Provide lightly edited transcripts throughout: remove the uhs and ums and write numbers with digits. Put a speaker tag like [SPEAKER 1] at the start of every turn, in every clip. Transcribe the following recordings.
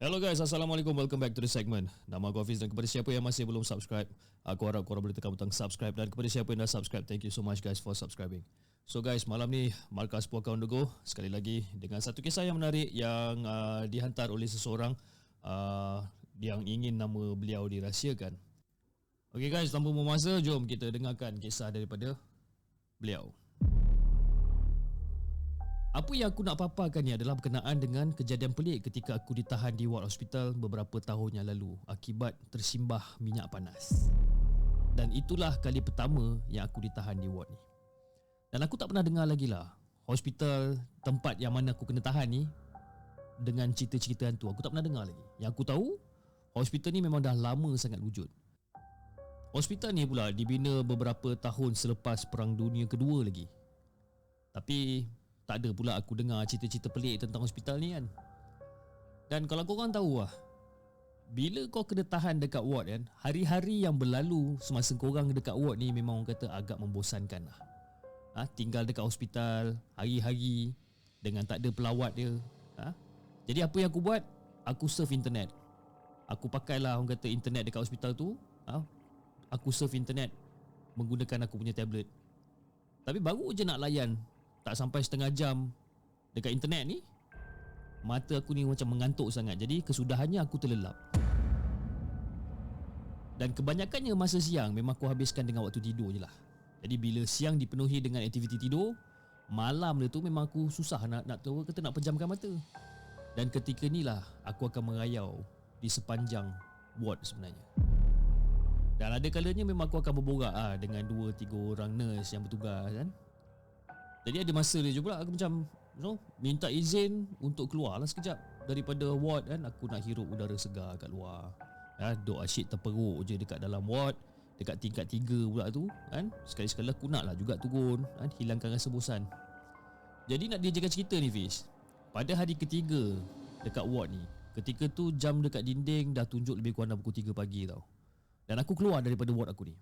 [SPEAKER 1] Hello guys, Assalamualaikum. Welcome back to the segment. Nama aku Hafiz dan kepada siapa yang masih belum subscribe, aku harap korang boleh tekan butang subscribe, dan kepada siapa yang dah subscribe, thank you so much guys for subscribing. So guys, malam ni Markas Puaka on the go sekali lagi dengan satu kisah yang menarik yang dihantar oleh seseorang yang ingin nama beliau dirahsiakan. Okay guys, tanpa membuang masa, jom kita dengarkan kisah daripada beliau. Apa yang aku nak paparkan ni adalah berkenaan dengan kejadian pelik ketika aku ditahan di ward hospital beberapa tahun yang lalu akibat tersimbah minyak panas. Dan itulah kali pertama yang aku ditahan di ward ni. Dan aku tak pernah dengar lagi lah hospital tempat yang mana aku kena tahan ni dengan cerita-cerita hantu. Aku tak pernah dengar lagi. Yang aku tahu, hospital ni memang dah lama sangat wujud. Hospital ni pula dibina beberapa tahun selepas Perang Dunia Kedua lagi. Tapi tak ada pula aku dengar cerita-cerita pelik tentang hospital ni kan. Dan kalau korang tahu lah, bila kau kena tahan dekat ward kan, hari-hari yang berlalu semasa korang dekat ward ni memang orang kata agak membosankan lah. Tinggal dekat hospital hari-hari dengan tak ada pelawat dia. Jadi apa yang aku buat, aku surf internet. Aku pakailah orang kata internet dekat hospital tu. Aku surf internet menggunakan aku punya tablet. Tapi baru je nak layan, tak sampai setengah jam dekat internet ni, mata aku ni macam mengantuk sangat. Jadi kesudahannya aku terlelap. Dan kebanyakannya masa siang memang aku habiskan dengan waktu tidur je lah. Jadi bila siang dipenuhi dengan aktiviti tidur, malam dia tu memang aku susah nak tahu kata nak pejamkan mata. Dan ketika ni lah aku akan merayau di sepanjang ward sebenarnya. Dan ada kalanya memang aku akan berborak dengan 2-3 orang nurse yang bertugas kan. Jadi ada masa dia je pula aku macam minta izin untuk keluar lah sekejap daripada ward kan. Aku nak hirup udara segar kat luar. Duk asyik terperuk je dekat dalam ward, dekat tingkat 3 pula tu kan. Sekali-sekala aku nak lah juga turun kan, hilangkan rasa bosan. Jadi nak dijadikan cerita ni Fiz, pada hari ketiga dekat ward ni, ketika tu jam dekat dinding dah tunjuk lebih kurang dah pukul 3 pagi tau. Dan aku keluar daripada ward aku ni.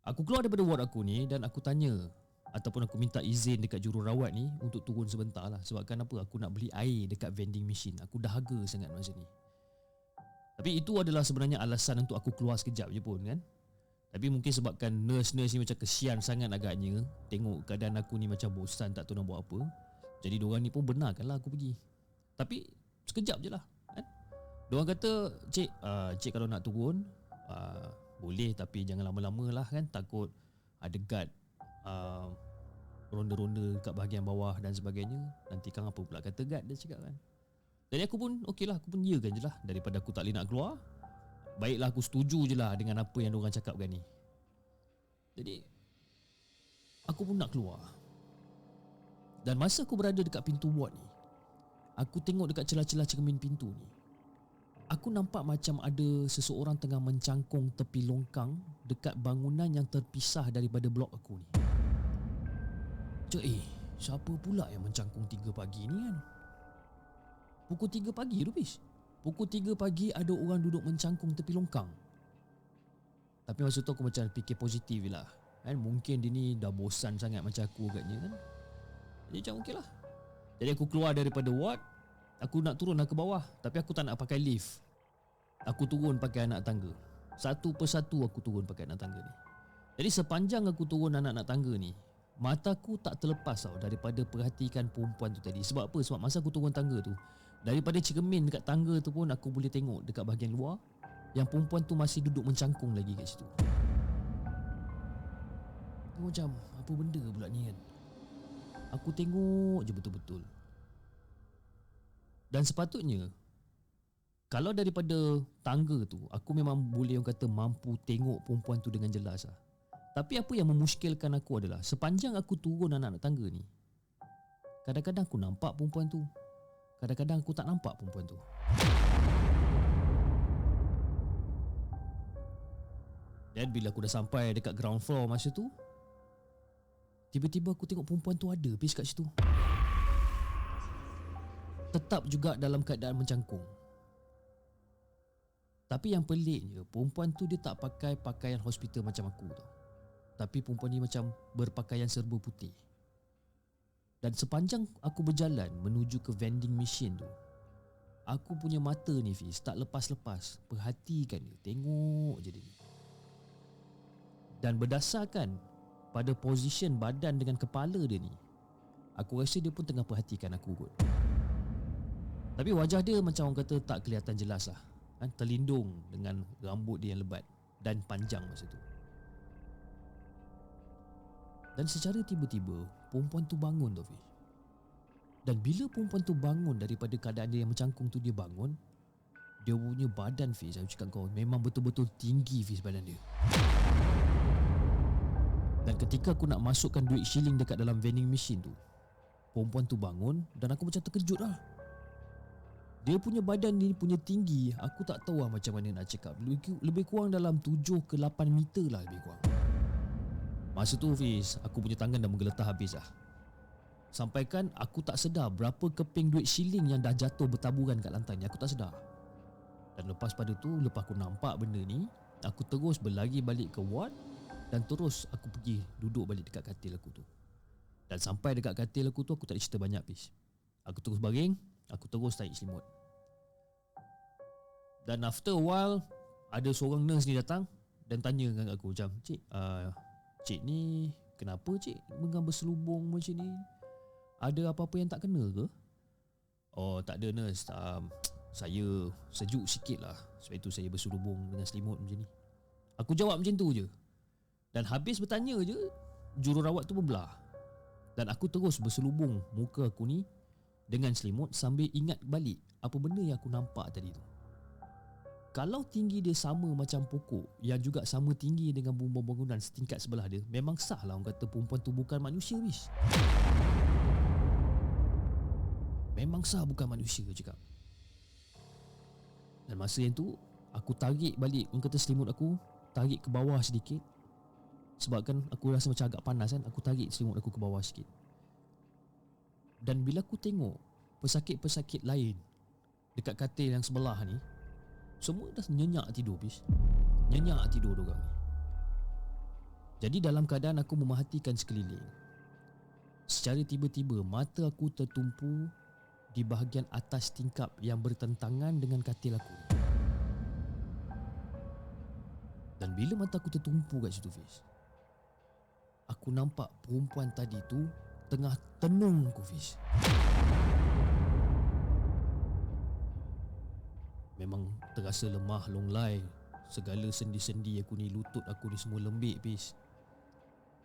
[SPEAKER 1] Aku keluar daripada ward aku ni dan aku tanya ataupun aku minta izin dekat jururawat ni untuk turun sebentar lah. Sebabkan apa? Aku nak beli air dekat vending machine. Aku dahaga sangat masa ni. Tapi itu adalah sebenarnya alasan untuk aku keluar sekejap je pun kan. Tapi mungkin sebabkan nurse-nurse ni macam kesian sangat agaknya, tengok keadaan aku ni macam bosan tak tahu nak buat apa, jadi diorang ni pun benarkanlah aku pergi. Tapi sekejap je lah kan. Diorang kata, Cik kalau nak turun boleh, tapi jangan lama-lama lah kan. Takut ada guard ronda-ronda kat bahagian bawah dan sebagainya. Nanti kan apa pula kata guard, dia cakap kan. Jadi aku pun okey lah, aku pun yakan je lah. Daripada aku tak boleh nak keluar, baiklah aku setuju je lah dengan apa yang diorang cakapkan ni. Jadi aku pun nak keluar. Dan masa aku berada dekat pintu ward ni, aku tengok dekat celah-celah cermin pintu ni, aku nampak macam ada seseorang tengah mencangkung tepi longkang dekat bangunan yang terpisah daripada blok aku ni. Siapa pula yang mencangkung 3 pagi ni kan? Pukul 3 pagi tu bis. Pukul 3 pagi ada orang duduk mencangkung tepi longkang. Tapi masa tu aku macam fikir positif je lah kan? Mungkin dia ni dah bosan sangat macam aku agaknya kan. Jadi macam okey lah. Jadi aku keluar daripada ward. Aku nak turun lah ke bawah, tapi aku tak nak pakai lift. Aku turun pakai anak tangga. Satu persatu aku turun pakai anak tangga ni. Jadi sepanjang aku turun anak tangga ni, mataku tak terlepas tau daripada perhatikan perempuan tu tadi. Sebab apa? Sebab masa aku turun tangga tu, daripada cermin dekat tangga tu pun aku boleh tengok dekat bahagian luar yang perempuan tu masih duduk mencangkung lagi kat situ. Aku macam, apa benda pula ni kan? Aku tengok je betul-betul. Dan sepatutnya kalau daripada tangga tu aku memang boleh orang kata mampu tengok perempuan tu dengan jelas lah. Tapi apa yang memuskilkan aku adalah sepanjang aku turun anak tangga ni, kadang-kadang aku nampak perempuan tu, kadang-kadang aku tak nampak perempuan tu. Dan bila aku dah sampai dekat ground floor masa tu, tiba-tiba aku tengok perempuan tu ada pergi kat situ, tetap juga dalam keadaan mencangkung. Tapi yang peliknya, perempuan tu dia tak pakai pakaian hospital macam aku tau. Tapi perempuan ni macam berpakaian serba putih. Dan sepanjang aku berjalan menuju ke vending machine tu, Aku punya mata ni Fiz tak lepas-lepas perhatikan dia, tengok je dia. Dan berdasarkan pada position badan dengan kepala dia ni, aku rasa dia pun tengah perhatikan aku kot. Tapi wajah dia macam orang kata tak kelihatan jelas lah, kan? Terlindung dengan rambut dia yang lebat dan panjang masa tu. Dan secara tiba-tiba perempuan tu bangun tau Fiz. Dan bila perempuan tu bangun daripada keadaan dia yang mencangkung tu, dia bangun, dia punya badan Fiz, aku cakap kau, memang betul-betul tinggi Fiz badan dia. Dan ketika aku nak masukkan duit shilling dekat dalam vending machine tu, perempuan tu bangun dan aku macam terkejut lah. Dia punya badan ni punya tinggi, aku tak tahu lah macam mana nak cakap. Lebih kurang dalam 7 ke 8 meter lah lebih kurang. Masa tu Fiz, aku punya tangan dah menggeletar habis lah. Sampaikan aku tak sedar berapa keping duit shilling yang dah jatuh bertaburan kat lantai ni, aku tak sedar. Dan lepas pada tu, lepas aku nampak benda ni, aku terus berlari balik ke ward dan terus aku pergi duduk balik dekat katil aku tu. Dan sampai dekat katil aku tu, aku tak ada cerita banyak Fiz. Aku terus baring, aku terus tarik selimut. Dan after a while, ada seorang nurse ni datang dan tanya dengan aku macam, Cik ni kenapa cik mengambil berselubung macam ni? Ada apa-apa yang tak kena ke? Oh tak ada nurse, saya sejuk sikit lah, sebab itu saya berselubung dengan selimut macam ni. Aku jawab macam tu je. Dan habis bertanya je, jururawat tu berbelah. Dan aku terus berselubung muka aku ni dengan selimut sambil ingat balik apa benda yang aku nampak tadi tu. Kalau tinggi dia sama macam pokok yang juga sama tinggi dengan bumbung bangunan setingkat sebelah dia, memang sah lah orang kata perempuan tu bukan manusia Fiz. Memang sah bukan manusia cakap. Dan masa yang tu aku tarik balik orang kata selimut aku, tarik ke bawah sedikit. Sebab kan aku rasa macam agak panas kan, aku tarik selimut aku ke bawah sikit. Dan bila aku tengok pesakit-pesakit lain dekat katil yang sebelah ni, semua dah nyenyak tidur Fiz. Nyenyak tidur diorang ni. Jadi dalam keadaan aku memerhatikan sekeliling, secara tiba-tiba mata aku tertumpu di bahagian atas tingkap yang bertentangan dengan katil aku. Dan bila mata aku tertumpu kat situ Fiz, aku nampak perempuan tadi tu tengah tenung aku Fiz. Memang terasa lemah longlai. Segala sendi-sendi aku ni, lutut aku ni semua lembik Fiz.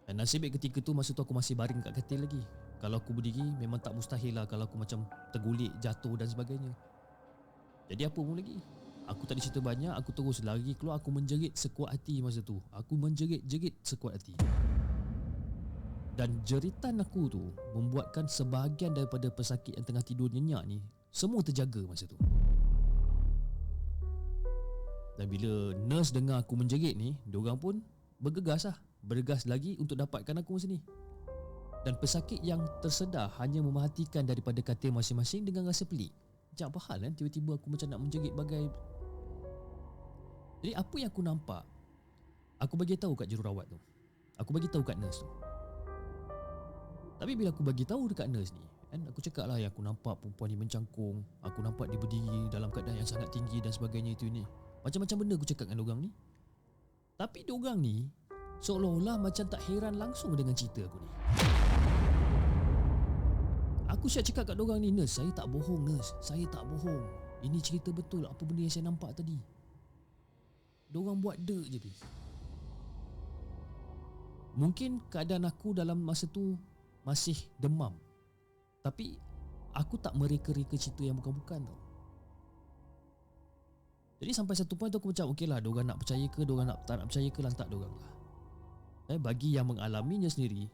[SPEAKER 1] Dan nasib baik ketika tu, masa tu aku masih baring kat katil lagi. Kalau aku berdiri memang tak mustahil lah kalau aku macam tergulik, jatuh dan sebagainya. Jadi apa pun lagi, aku tak ada cerita banyak. Aku terus lari keluar. Aku menjerit sekuat hati masa tu. Aku menjerit-jerit sekuat hati. Dan jeritan aku tu membuatkan sebahagian daripada pesakit yang tengah tidur nyenyak ni semua terjaga masa tu. Dan bila nurse dengar aku menjerit ni, diorang pun bergegas lah, bergegas lagi untuk dapatkan aku masa ni. Dan pesakit yang tersedar hanya memerhatikan daripada katil masing-masing dengan rasa pelik. Macam apa hal kan, tiba-tiba aku macam nak menjerit bagai. Jadi apa yang aku nampak, aku bagi tahu kat jururawat tu, aku bagi tahu kat nurse tu. Tapi bila aku bagi tahu dekat nurse ni kan, aku cakap lah yang aku nampak perempuan ni mencangkung, aku nampak dia berdiri dalam keadaan yang sangat tinggi dan sebagainya itu ni. Macam-macam benda aku cakap dengan diorang ni. Tapi diorang ni seolah-olah macam tak heran langsung dengan cerita aku ni. Aku siap cakap kat diorang ni, nurse, saya tak bohong nurse, saya tak bohong. Ini cerita betul apa benda yang saya nampak tadi. Diorang buat dek je Fiz. Mungkin keadaan aku dalam masa tu masih demam, tapi aku tak mereka-reka cerita yang bukan-bukan tau. Jadi sampai satu point tu aku macam okey lah, diorang nak percaya ke, diorang tak nak percaya ke, lantak diorang lah. Bagi yang mengalaminya sendiri,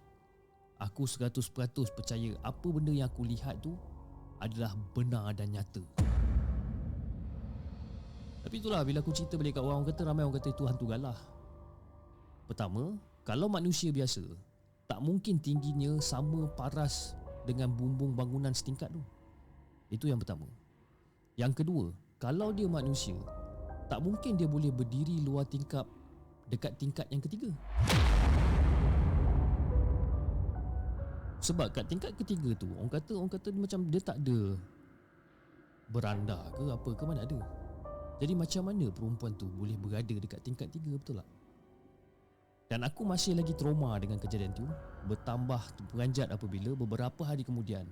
[SPEAKER 1] aku 100% percaya apa benda yang aku lihat tu adalah benar dan nyata. Tapi itulah, bila aku cerita balik kat orang kata, ramai orang kata itu hantu galah. Pertama, kalau manusia biasa, tak mungkin tingginya sama paras dengan bumbung bangunan setingkat tu. Itu yang pertama. Yang kedua, kalau dia manusia, tak mungkin dia boleh berdiri luar tingkap dekat tingkat yang ketiga. Sebab kat tingkat ketiga tu, orang kata macam dia tak ada beranda ke apa ke, mana ada. Jadi macam mana perempuan tu boleh berada dekat tingkat 3, betul tak? Dan aku masih lagi trauma dengan kejadian tu. Bertambah peranjat apabila beberapa hari kemudian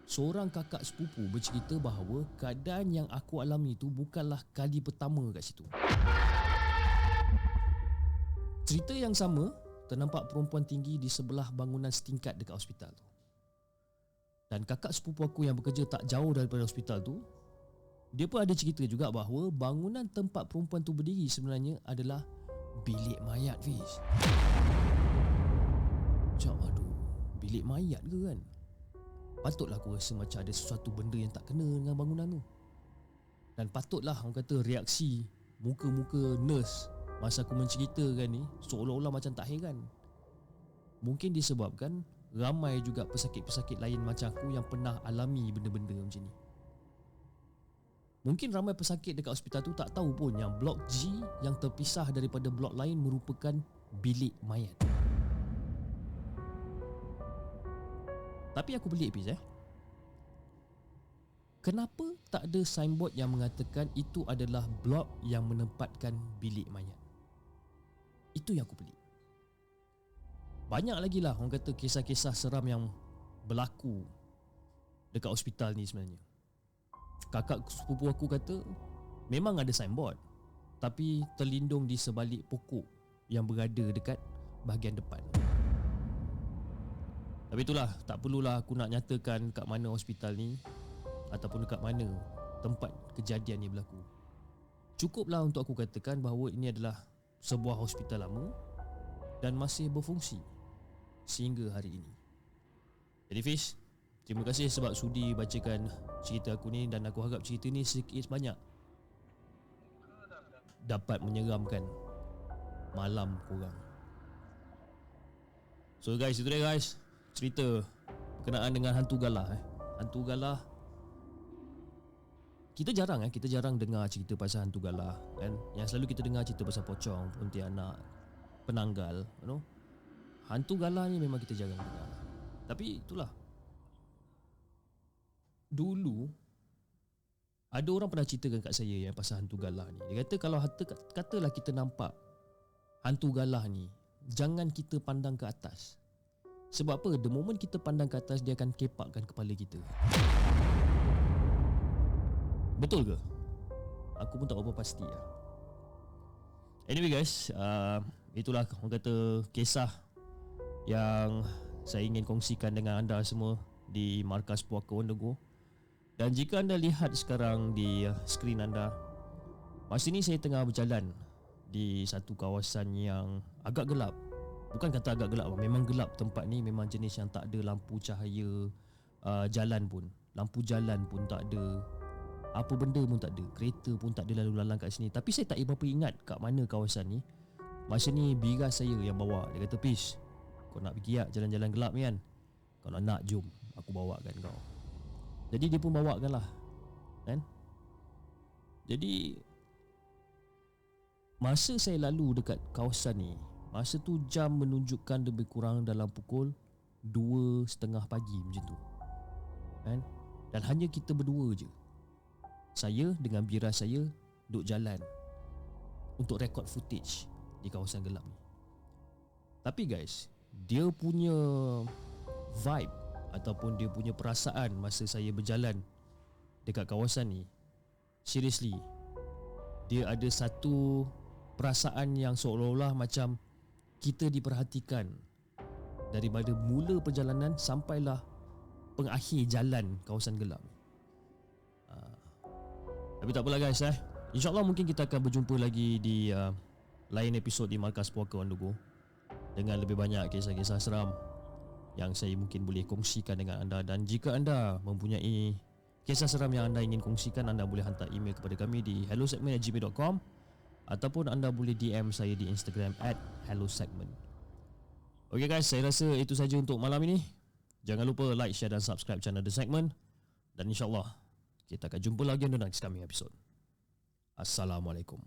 [SPEAKER 1] seorang kakak sepupu bercerita bahawa keadaan yang aku alami tu bukanlah kali pertama kat situ. Cerita yang sama ternampak perempuan tinggi di sebelah bangunan setingkat dekat hospital tu. Dan kakak sepupu aku yang bekerja tak jauh daripada hospital tu, dia pun ada cerita juga bahawa bangunan tempat perempuan tu berdiri sebenarnya adalah bilik mayat, Fiz. Macam aduh, bilik mayat ke kan? Patutlah aku rasa macam ada sesuatu benda yang tak kena dengan bangunan tu. Dan patutlah orang kata reaksi muka-muka nurse masa aku menceritakan ni seolah-olah macam tak heran. Mungkin disebabkan ramai juga pesakit-pesakit lain macam aku yang pernah alami benda-benda macam ni. Mungkin ramai pesakit dekat hospital tu tak tahu pun yang blok G yang terpisah daripada blok lain merupakan bilik mayat. Tapi aku pelik, Fiz, kenapa tak ada signboard yang mengatakan itu adalah blok yang menempatkan bilik mayat? Itu yang aku pelik. Banyak lagi lah orang kata kisah-kisah seram yang berlaku dekat hospital ni sebenarnya. Kakak sepupu aku kata memang ada signboard, tapi terlindung di sebalik pokok yang berada dekat bahagian depan. Tapi itulah, tak perlulah aku nak nyatakan kat mana hospital ni ataupun dekat mana tempat kejadian ni berlaku. Cukuplah untuk aku katakan bahawa ini adalah sebuah hospital lama dan masih berfungsi sehingga hari ini. Jadi Fiz, terima kasih sebab sudi bacakan cerita aku ni, dan aku harap cerita ni sedikit sebanyak dapat menyeramkan malam korang. So guys, itu dia guys, cerita berkenaan dengan hantu galah. Hantu galah, kita jarang dengar cerita pasal hantu galah kan. Yang selalu kita dengar cerita pasal pocong, pontianak, penanggal, you know. Hantu galah ni memang kita jarang dengar. Tapi itulah, dulu ada orang pernah ceritakan kat saya yang pasal hantu galah ni. Dia kata kalau katalah kita nampak hantu galah ni, jangan kita pandang ke atas. Sebab apa? The moment kita pandang ke atas, dia akan kepakkan kepala kita. Betul ke? Aku pun tak berapa pasti lah. Anyway guys, itulah orang kata kisah yang saya ingin kongsikan dengan anda semua di Markas Puaka on the Go. Dan jika anda lihat sekarang di skrin anda, masa ni saya tengah berjalan di satu kawasan yang agak gelap. Bukan kata agak gelap, memang gelap tempat ni. Memang jenis yang tak ada lampu cahaya jalan pun. Lampu jalan pun tak ada, apa benda pun tak ada, kereta pun tak ada lalu lalang kat sini. Tapi saya tak berapa ingat kat mana kawasan ni. Masa ni bira saya yang bawa. Dia kata, "Fiz, kau nak pergi tak jalan-jalan gelap ni kan? Kalau nak jom, aku bawakan kau." Jadi dia pun bawakan lah kan. Jadi masa saya lalu dekat kawasan ni, masa tu jam menunjukkan lebih kurang dalam pukul 2:30 pagi macam tu kan. Dan hanya kita berdua je, saya dengan bira saya, duk jalan untuk rekod footage di kawasan gelap ni. Tapi guys, dia punya vibe ataupun dia punya perasaan masa saya berjalan dekat kawasan ni, seriously, dia ada satu perasaan yang seolah-olah macam kita diperhatikan daripada mula perjalanan sampailah pengakhir jalan kawasan gelap. Tapi tak apalah guys, InsyaAllah mungkin kita akan berjumpa lagi di lain episod di Markas Puaka on the Go dengan lebih banyak kisah-kisah seram yang saya mungkin boleh kongsikan dengan anda. Dan jika anda mempunyai kisah seram yang anda ingin kongsikan, anda boleh hantar email kepada kami di hellosegment@gmail.com ataupun anda boleh DM saya di Instagram @hellosegment. Okay guys, saya rasa itu saja untuk malam ini. Jangan lupa like, share dan subscribe channel The Segment. Dan insyaAllah kita akan jumpa lagi on the next coming episode. Assalamualaikum.